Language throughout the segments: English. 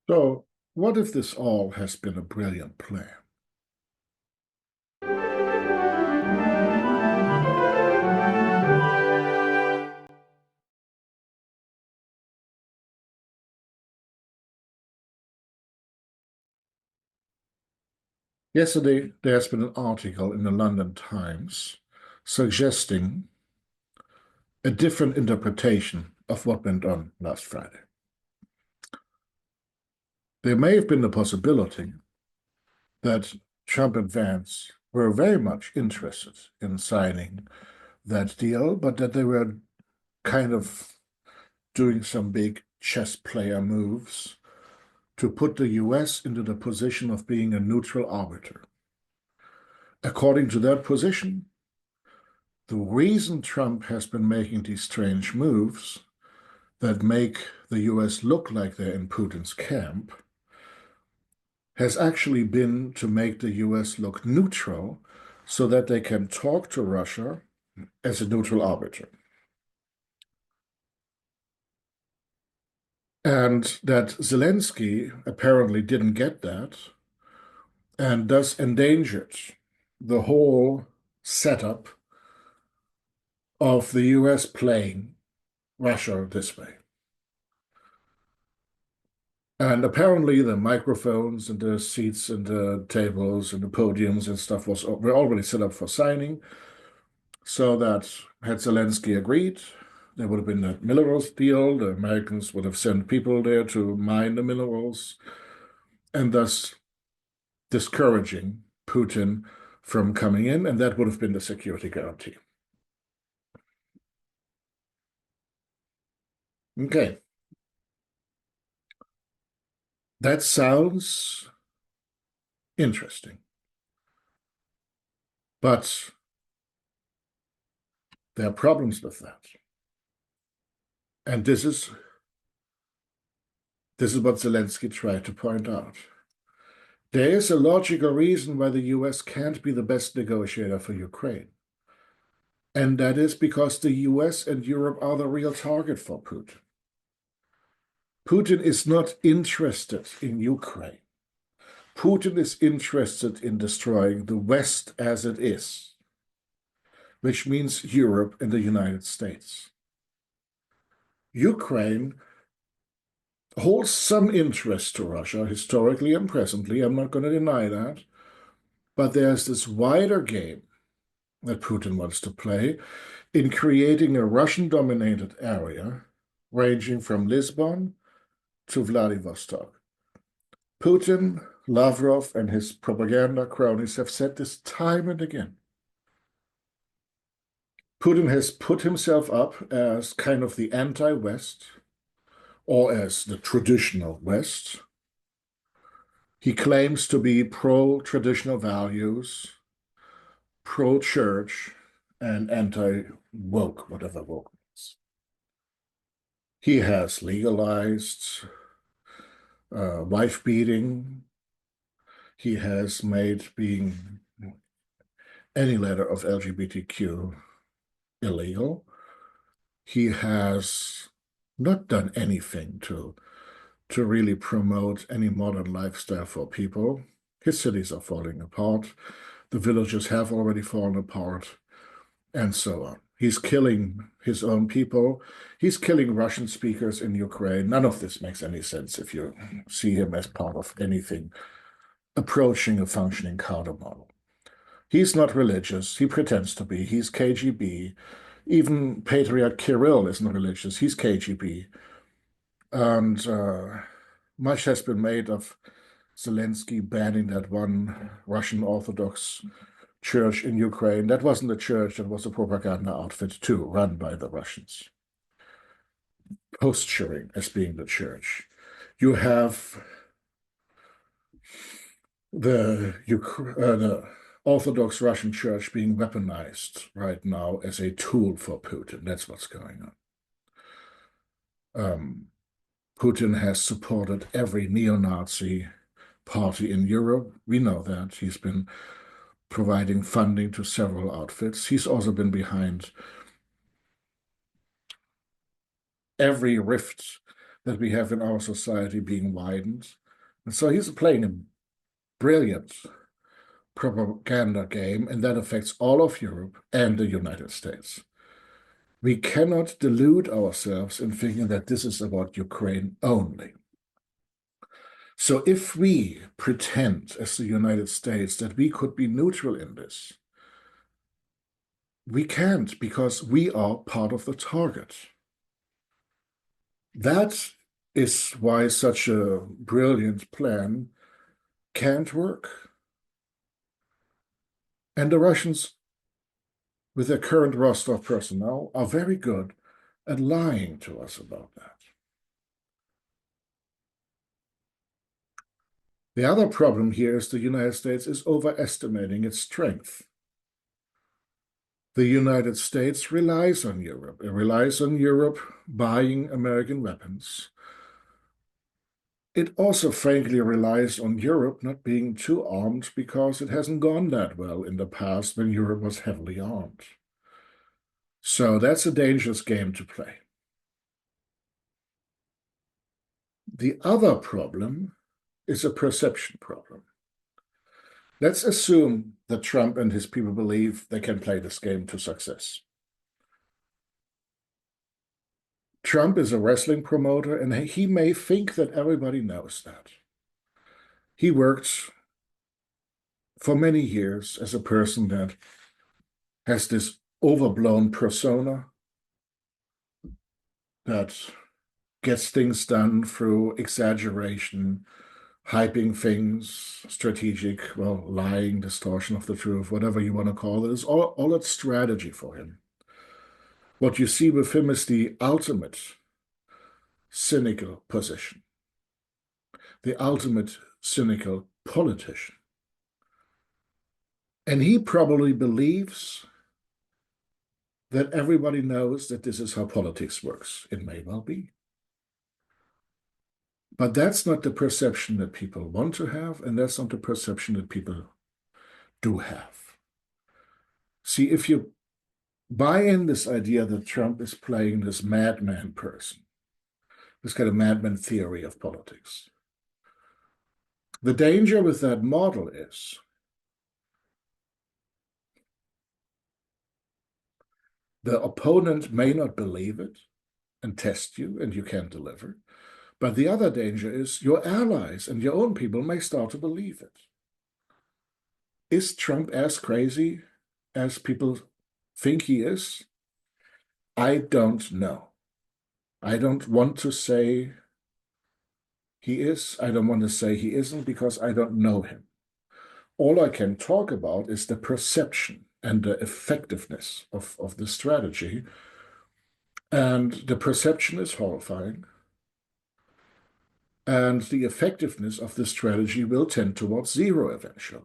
So, what if this all has been a brilliant plan? Yesterday, there's been an article in the London Times suggesting a different interpretation of what went on last Friday. There may have been the possibility that Trump and Vance were very much interested in signing that deal, but that they were kind of doing some big chess player moves to put the US into the position of being a neutral arbiter. According to that position, the reason Trump has been making these strange moves that make the US look like they're in Putin's camp has actually been to make the US look neutral so that they can talk to Russia as a neutral arbiter. And that Zelensky apparently didn't get that and thus endangered the whole setup of the US playing Russia this way. And apparently the microphones and the seats and the tables and the podiums and stuff were already set up for signing, so that had Zelensky agreed, there would have been a minerals deal. The Americans would have sent people there to mine the minerals, and thus discouraging Putin from coming in, and that would have been the security guarantee. Okay. That sounds interesting. But there are problems with that. And this is what Zelensky tried to point out. There is a logical reason why the US can't be the best negotiator for Ukraine. And that is because the US and Europe are the real target for Putin. Putin is not interested in Ukraine. Putin is interested in destroying the West as it is, which means Europe and the United States. Ukraine holds some interest to Russia historically and presently. I'm not going to deny that. But there's this wider game that Putin wants to play in creating a Russian-dominated area ranging from Lisbon to Vladivostok. Putin, Lavrov, and his propaganda cronies have said this time and again. Putin has put himself up as kind of the anti-West, or as the traditional West. He claims to be pro-traditional values, pro-church, and anti-woke, whatever woke means. He has legalized wife beating. He has made being any letter of LGBTQ illegal. He has not done anything to really promote any modern lifestyle for people. His cities are falling apart. The villages have already fallen apart, and so on. He's killing his own people. He's killing Russian speakers in Ukraine. None of this makes any sense if you see him as part of anything approaching a functioning counter model. He's not religious. He pretends to be. He's KGB. Even Patriarch Kirill isn't religious. He's KGB. And much has been made of Zelensky banning that one Russian Orthodox church in Ukraine. That wasn't a church, that was a propaganda outfit too, run by the Russians, posturing as being the church. You have the Orthodox Russian Church being weaponized right now as a tool for Putin. That's what's going on. Putin has supported every neo-Nazi party in Europe. We know that. He's been providing funding to several outfits. He's also been behind every rift that we have in our society being widened. And so he's playing a brilliant propaganda game, and that affects all of Europe and the United States. We cannot delude ourselves in thinking that this is about Ukraine only. So if we pretend as the United States that we could be neutral in this, we can't, because we are part of the target. That is why such a brilliant plan can't work. And the Russians, with their current roster of personnel, are very good at lying to us about that. The other problem here is the United States is overestimating its strength. The United States relies on Europe. It relies on Europe buying American weapons. It also frankly relies on Europe not being too armed because it hasn't gone that well in the past when Europe was heavily armed. So that's a dangerous game to play. The other problem is a perception problem. Let's assume that Trump and his people believe they can play this game to success. Trump is a wrestling promoter, and he may think that everybody knows that. He worked for many years as a person that has this overblown persona that gets things done through exaggeration, hyping things, strategic, well, lying, distortion of the truth, whatever you want to call it, is all it's strategy for him. What you see with him is the ultimate cynical position, the ultimate cynical politician. And he probably believes that everybody knows that this is how politics works. It may well be. But that's not the perception that people want to have, and that's not the perception that people do have. See, if you buy in this idea that Trump is playing this madman person, this kind of madman theory of politics, the danger with that model is the opponent may not believe it and test you, and you can't deliver. But the other danger is your allies and your own people may start to believe it. Is Trump as crazy as people think he is? I don't know. I don't want to say he is. I don't want to say he isn't because I don't know him. All I can talk about is the perception and the effectiveness of the strategy. And the perception is horrifying. And the effectiveness of the strategy will tend towards zero eventually.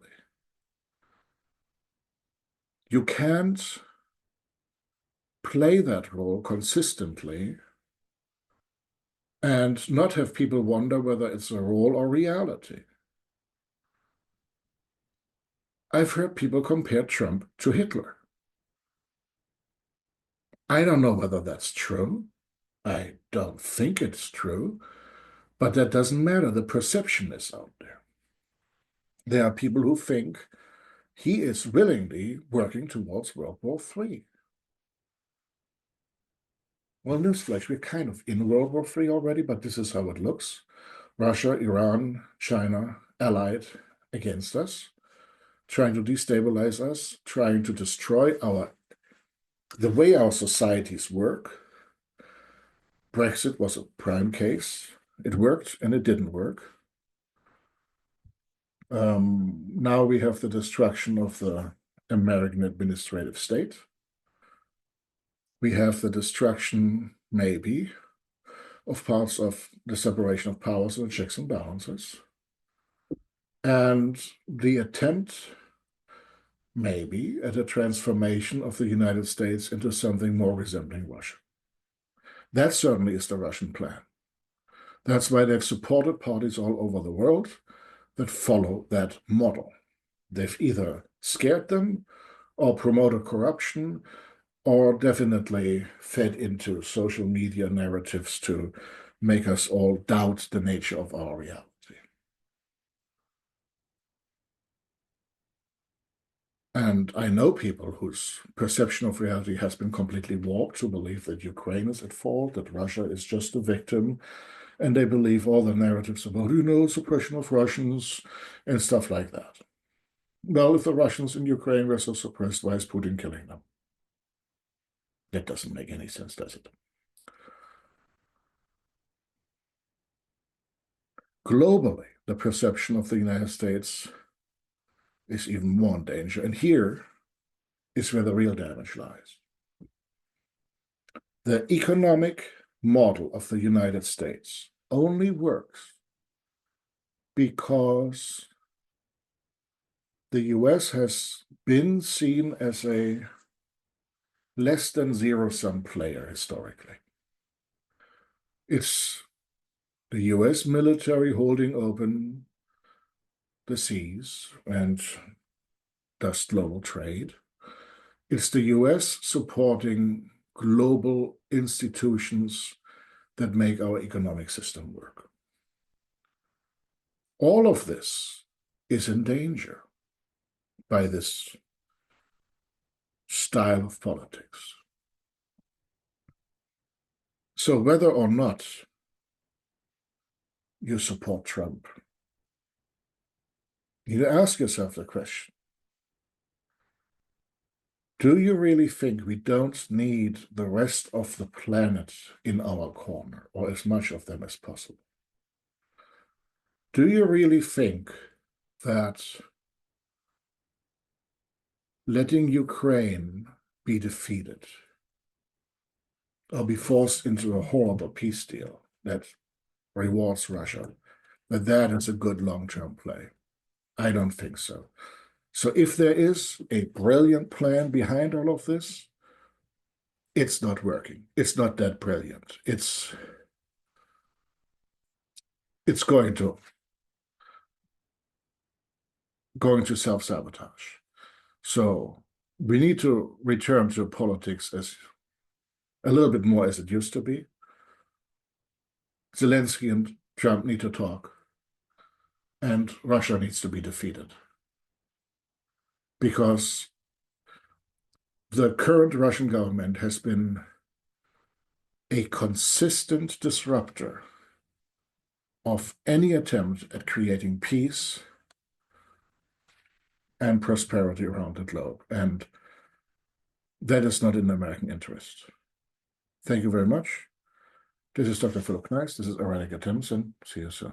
You can't play that role consistently and not have people wonder whether it's a role or reality. I've heard people compare Trump to Hitler. I don't know whether that's true. I don't think it's true, but that doesn't matter. The perception is out there. There are people who think he is willingly working towards World War III. Well, newsflash, we're kind of in World War III already, but this is how it looks. Russia, Iran, China, allied against us, trying to destabilize us, trying to destroy the way our societies work. Brexit was a prime case. It worked and it didn't work. Now we have the destruction of the American administrative state. We have the destruction, maybe, of parts of the separation of powers and checks and balances. And the attempt, maybe, at a transformation of the United States into something more resembling Russia. That certainly is the Russian plan. That's why they've supported parties all over the world that follow that model. They've either scared them or promoted corruption or definitely fed into social media narratives to make us all doubt the nature of our reality. And I know people whose perception of reality has been completely warped to believe that Ukraine is at fault, that Russia is just a victim, and they believe all the narratives about, suppression of Russians and stuff like that. Well, if the Russians in Ukraine were so suppressed, why is Putin killing them? That doesn't make any sense, does it? Globally, the perception of the United States is even more in danger. And here is where the real damage lies. The economic model of the United States only works because the US has been seen as a less than zero-sum player historically. It's the US military holding open the seas and thus global trade. It's the US supporting global institutions that make our economic system work. All of this is in danger by this style of politics. So whether or not you support Trump, you need to ask yourself the question, do you really think we don't need the rest of the planet in our corner, or as much of them as possible? Do you really think that letting Ukraine be defeated or be forced into a horrible peace deal that rewards Russia, that is a good long-term play? I don't think so. So if there is a brilliant plan behind all of this, it's not working. It's not that brilliant. It's going to self-sabotage. So we need to return to politics as a little bit more as it used to be. Zelensky and Trump need to talk, and Russia needs to be defeated. Because the current Russian government has been a consistent disruptor of any attempt at creating peace and prosperity around the globe. And that is not in the American interest. Thank you very much. This is Dr. Philip Kneis. This is Erratic Attempts, and see you soon.